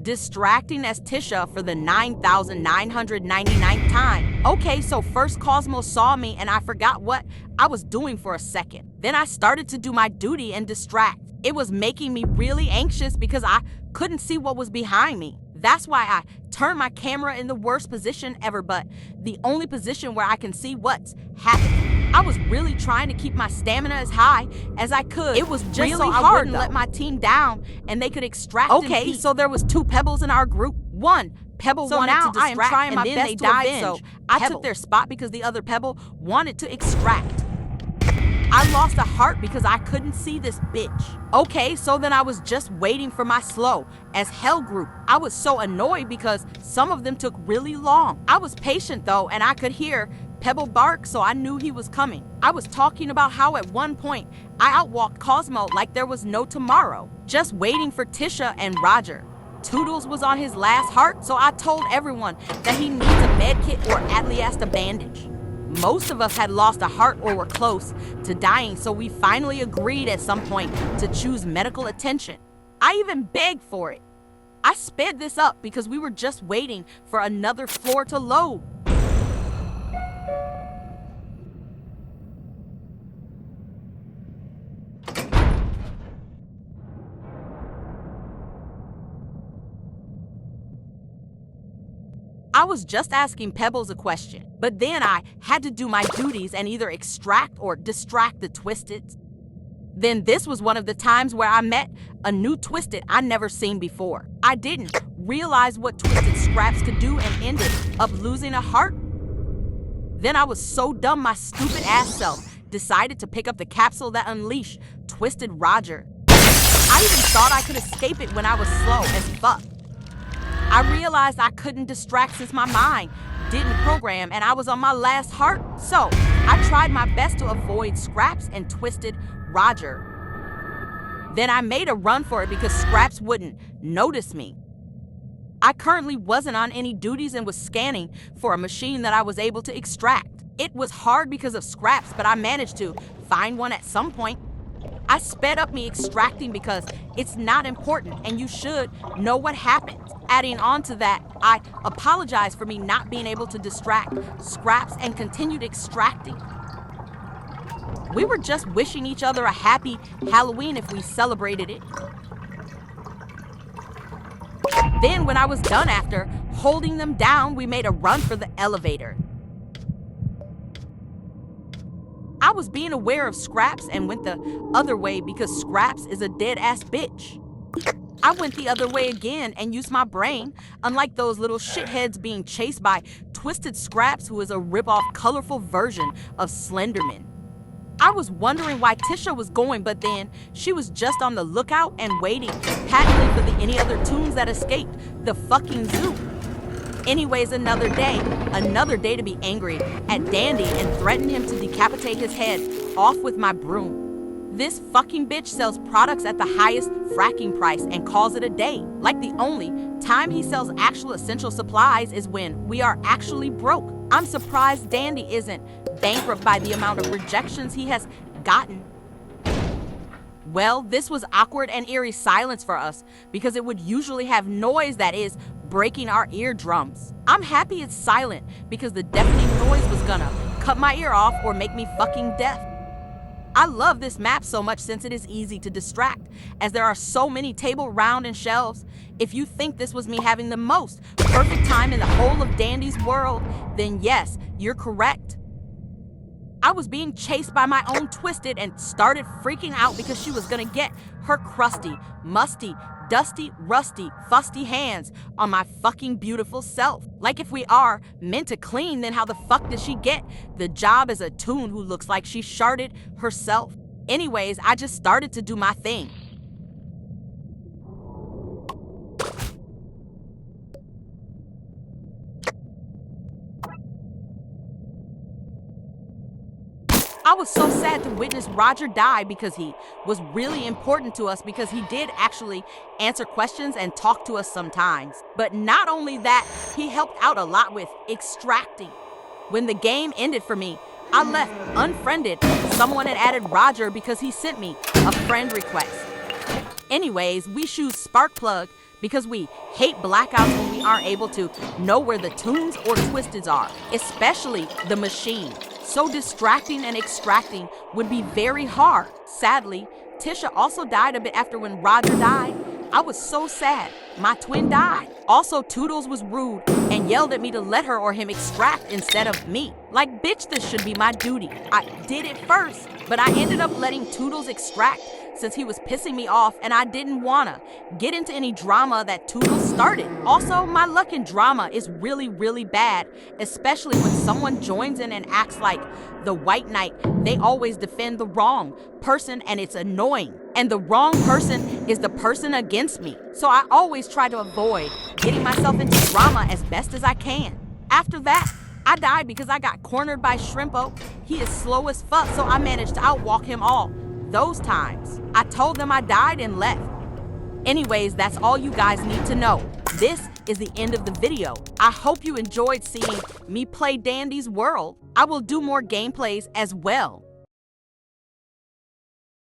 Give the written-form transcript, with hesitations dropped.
distracting as Tisha for the 9,999th time. Okay, so first Cosmo saw me and I forgot what I was doing for a second. Then I started to do my duty and distract. It was making me really anxious because I couldn't see what was behind me. That's why I turned my camera in the worst position ever, but the only position where I can see what's happening. I was really trying to keep my stamina as high as I could. It was just really so I wouldn't let my team down and they could extract. Okay, so there was 2 pebbles in our group. One pebble wanted to distract, I am trying my best to avenge. So I took their spot because the other pebble wanted to extract. I lost a heart because I couldn't see this bitch. Okay, so then I was just waiting for my slow as hell group. I was so annoyed because some of them took really long. I was patient though, and I could hear Pebble bark, so I knew he was coming. I was talking about how at one point I outwalked Cosmo like there was no tomorrow, just waiting for Tisha and Roger. Toodles was on his last heart, so I told everyone that he needs a med kit or at least a bandage. Most of us had lost a heart or were close to dying, so we finally agreed at some point to choose medical attention. I even begged for it. I sped this up because we were just waiting for another floor to load. I was just asking Pebbles a question, but then I had to do my duties and either extract or distract the Twisteds. Then this was one of the times where I met a new Twisted I'd never seen before. I didn't realize what Twisted Scraps could do and ended up losing a heart. Then I was so dumb my stupid ass self decided to pick up the capsule that unleashed Twisted Roger. I even thought I could escape it when I was slow as fuck. I realized I couldn't distract since my mind didn't program and I was on my last heart, so I tried my best to avoid Scraps and Twisted Roger. Then I made a run for it because Scraps wouldn't notice me. I currently wasn't on any duties and was scanning for a machine that I was able to extract. It was hard because of Scraps, but I managed to find one at some point. I sped up me extracting because it's not important and you should know what happens. Adding on to that, I apologize for me not being able to distract Scraps and continued extracting. We were just wishing each other a happy Halloween if we celebrated it. Then when I was done after holding them down, we made a run for the elevator. I was being aware of Scraps and went the other way because Scraps is a dead-ass bitch. I went the other way again and used my brain, unlike those little shitheads being chased by Twisted Scraps, who is a rip-off colorful version of Slenderman. I was wondering why Tisha was going, but then she was just on the lookout and waiting patiently for any other tunes that escaped the fucking zoo. Anyways, another day to be angry at Dandy and threaten him to decapitate his head off with my broom. This fucking bitch sells products at the highest fracking price and calls it a day. Like the only time he sells actual essential supplies is when we are actually broke. I'm surprised Dandy isn't bankrupt by the amount of rejections he has gotten. Well, this was awkward and eerie silence for us because it would usually have noise that is breaking our eardrums. I'm happy it's silent because the deafening noise was gonna cut my ear off or make me fucking deaf. I love this map so much since it is easy to distract, as there are so many table, round, and shelves. If you think this was me having the most perfect time in the whole of Dandy's world, then yes, you're correct. I was being chased by my own Twisted and started freaking out because she was gonna get her crusty, musty, dusty, rusty, fusty hands on my fucking beautiful self. Like if we are meant to clean, then how the fuck did she get the job as a toon who looks like she sharded herself? Anyways, I just started to do my thing. I was so sad to witness Roger die because he was really important to us because he did actually answer questions and talk to us sometimes. But not only that, he helped out a lot with extracting. When the game ended for me, I left unfriended. Someone had added Roger because he sent me a friend request. Anyways, we choose Sparkplug because we hate blackouts when we aren't able to know where the tunes or twisteds are, especially the machine. So distracting and extracting would be very hard. Sadly, Tisha also died a bit after when Roger died. I was so sad. My twin died. Also, Toodles was rude and yelled at me to let her or him extract instead of me. Like, bitch, this should be my duty. I did it first, but I ended up letting Toodles extract since he was pissing me off and I didn't wanna get into any drama that Toodles started. Also, my luck in drama is really, really bad, especially when someone joins in and acts like the white knight. They always defend the wrong person and it's annoying. And the wrong person is the person against me. So I always try to avoid getting myself into drama as best as I can. After that, I died because I got cornered by Shrimpo. He is slow as fuck, so I managed to outwalk him all those times. I told them I died and left. Anyways, that's all you guys need to know. This is the end of the video. I hope you enjoyed seeing me play Dandy's World. I will do more gameplays as well.